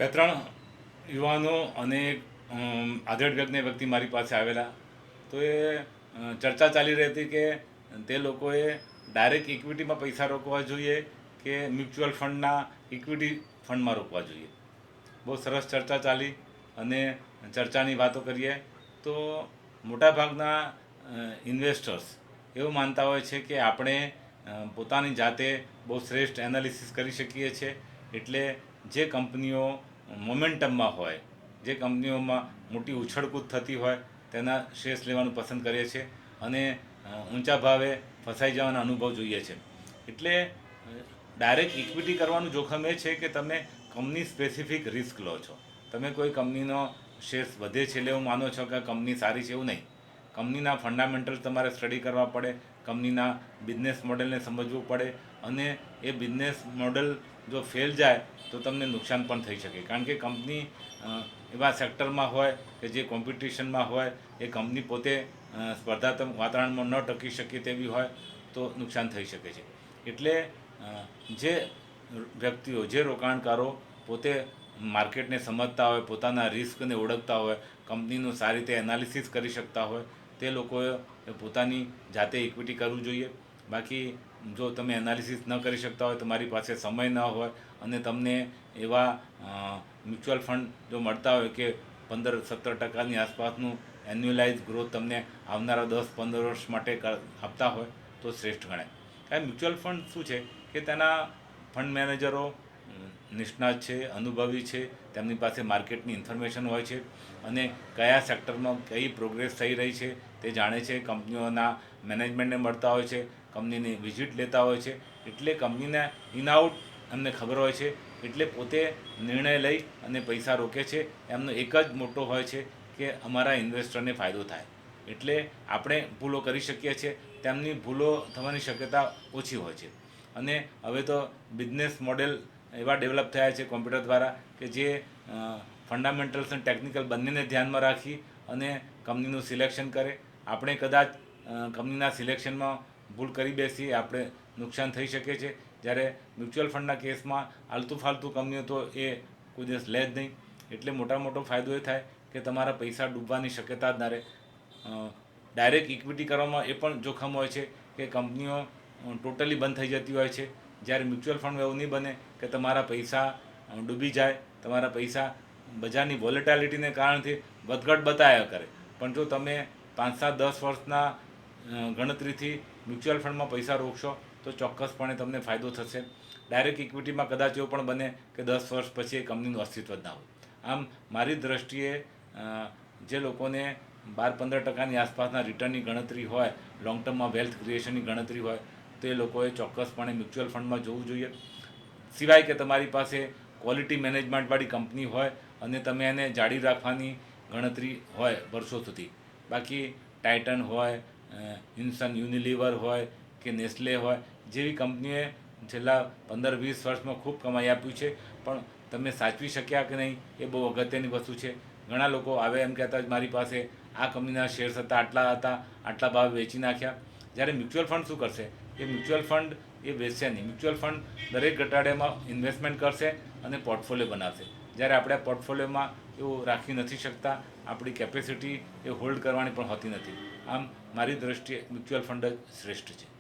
બે ત્રણ યુવાનો અને આધેડ વ્યક્તિ મારી પાસે આવેલા. તો એ ચર્ચા ચાલી રહી હતી કે તે લોકોએ ડાયરેક્ટ ઇક્વિટીમાં પૈસા રોકવા જોઈએ કે મ્યુચ્યુઅલ ફંડના ઇક્વિટી ફંડમાં રોકવા જોઈએ. બહુ સરસ ચર્ચા ચાલી અને ચર્ચાની વાતો કરીએ તો મોટાભાગના ઇન્વેસ્ટર્સ એવું માનતા હોય છે કે આપણે પોતાની જાતે બહુ શ્રેષ્ઠ એનાલિસિસ કરી શકીએ છીએ. એટલે જે કંપનીઓ મોમેન્ટમમાં હોય, જે કંપનીઓમાં મોટી ઉછળકૂદ થતી હોય તેના શેર્સ લેવાનું પસંદ કરીએ છીએ અને ઊંચા ભાવે ફસાઈ જવાના અનુભવ જોઈએ છે. એટલે ડાયરેક્ટ ઇક્વિટી કરવાનું જોખમ એ છે કે તમે કંપની સ્પેસિફિક રિસ્ક લો છો. તમે કોઈ કંપનીનો શેર્સ વધે છે એટલે એવું માનો છો કે કંપની સારી છે, એવું નહીં. કંપનીના ફંડામેન્ટલ તમારે સ્ટડી કરવા પડે, કંપનીના બિઝનેસ મોડેલને સમજવું પડે અને એ બિઝનેસ મોડેલ જો ફેલ જાય તો તમને નુકસાન પણ થઈ શકે. કારણ કે કંપની એવા સેક્ટરમાં હોય કે જે કોમ્પિટિશનમાં હોય, એ કંપની પોતે સ્પર્ધાત્મક વાતાવરણમાં ન ટકી શકે તેવી હોય તો નુકસાન થઈ શકે છે. એટલે જે વ્યક્તિઓ, જે રોકાણકારો પોતે માર્કેટને સમજતા હોય, પોતાના રિસ્કને ઓળખતા હોય, કંપનીનું સારી રીતે એનાલિસિસ કરી શકતા હોય, તે લોકોએ પોતાની જાતે ઇક્વિટી કરવું જોઈએ. બાકી જો તમે એનાલિસિસ ન કરી શકતા હોય, તમારી પાસે સમય ન હોય અને તમને એવા મ્યુચ્યુઅલ ફંડ જો મળતા હોય કે 15-17% આસપાસનું એન્યુઅલાઇઝ ગ્રોથ તમને આવનારા 10-15 વર્ષ માટે આપતા હોય તો શ્રેષ્ઠ ગણાય. કારણ મ્યુચ્યુઅલ ફંડ શું છે કે તેના ફંડ મેનેજરો નિષ્ણાત છે, અનુભવી છે, તેમની પાસે માર્કેટની ઇન્ફોર્મેશન હોય છે અને કયા સેક્ટરમાં કઈ પ્રોગ્રેસ થઈ રહી છે તે જાણે છે. કંપનીઓના મેનેજમેન્ટને મળતા હોય છે, કંપનીની વિઝિટ લેતા હોય છે, એટલે કંપનીના ઇન આઉટ એમને ખબર હોય છે. એટલે પોતે નિર્ણય લઈ અને પૈસા રોકે છે. એમનો એક જ મોટો હોય છે કે અમારા ઇન્વેસ્ટરને ફાયદો થાય. એટલે આપણે ભૂલો કરી શકીએ છીએ, તેમની ભૂલો થવાની શક્યતા ઓછી હોય છે. અને હવે તો બિઝનેસ મોડેલ એવા ડેવલપ થયા છે કોમ્પ્યુટર દ્વારા કે જે ફંડામેન્ટલ્સ અને ટેકનિકલ બંનેને ધ્યાનમાં રાખી અને કંપનીનું સિલેક્શન કરે. આપણે કદાચ કંપનીના સિલેક્શનમાં ભૂલ કરી બેસીએ, આપણે નુકસાન થઈ શકે છે. જ્યારે મ્યુચ્યુઅલ ફંડના કેસમાં આલતુ ફાલતુ કંપનીઓ તો એ કોઈ દિવસ લે જ નહીં. એટલે મોટો ફાયદો એ થાય કે તમારા પૈસા ડૂબવાની શક્યતા જ ના રહે. ડાયરેક્ટ ઇક્વિટી કરવામાં એ પણ જોખમ હોય છે કે કંપનીઓ ટોટલી બંધ થઈ જતી હોય છે. જ્યારે મ્યુચ્યુઅલ ફંડ એવું નહીં બને કે તમારા પૈસા ડૂબી જાય, તમારા પૈસા બજારની વોલેટાલિટીને કારણથી વધઘટ બતાવ્યા કરે. પણ જો તમે 5-7-10 વર્ષના ગણતરીથી મ્યુચ્યુઅલ ફંડમાં પૈસા રોકશો તો ચોક્કસપણે તમને ફાયદો થશે. ડાયરેક્ટ ઇક્વિટીમાં કદાચ એવું પણ બને કે 10 વર્ષ પછી એ કંપનીનું અસ્તિત્વ જ ના હોય. આમ મારી દૃષ્ટિએ જે લોકોને 12-15% આસપાસના રિટર્નની ગણતરી હોય, લોંગ ટર્મમાં વેલ્થ ક્રિએશનની ગણતરી હોય, તો એ લોકોએ ચોક્કસપણે મ્યુચ્યુઅલ ફંડમાં જોવું જોઈએ. સિવાય કે તમારી પાસે ક્વોલિટી મેનેજમેન્ટવાળી કંપની હોય અને તમે એને જાળી રાખવાની ગણતરી હોય વર્ષો સુધી. બાકી ટાઇટન હોય, ઇન્સન યુનિલિવર હોય કે નેસ્લે હોય જેવી કંપનીઓએ છેલ્લા 15-20 વર્ષમાં ખૂબ કમાઈ આપ્યું છે, પણ તમે સાચવી શક્યા કે નહીં એ બહુ અગત્યની વસ્તુ છે. ઘણા લોકો આવે એમ કહેતા મારી પાસે આ કંપનીના શેર્સ હતા, આટલા ભાવે વેચી નાખ્યા. જ્યારે મ્યુચ્યુઅલ ફંડ શું કરશે, એ મ્યુચ્યુઅલ ફંડ એ વેચશે નહીં. મ્યુચ્યુઅલ ફંડ દરેક ઘટાડામાં ઇન્વેસ્ટમેન્ટ કરશે અને પોર્ટફોલિયો બનાવશે. જ્યારે આપણે પોર્ટફોલિયોમાં એવું રાખી નથી શકતા, આપણી કેપેસિટી એ હોલ્ડ કરવાની પણ હોતી નથી. આમ મારી દૃષ્ટિએ મ્યુચ્યુઅલ ફંડ જ શ્રેષ્ઠ છે.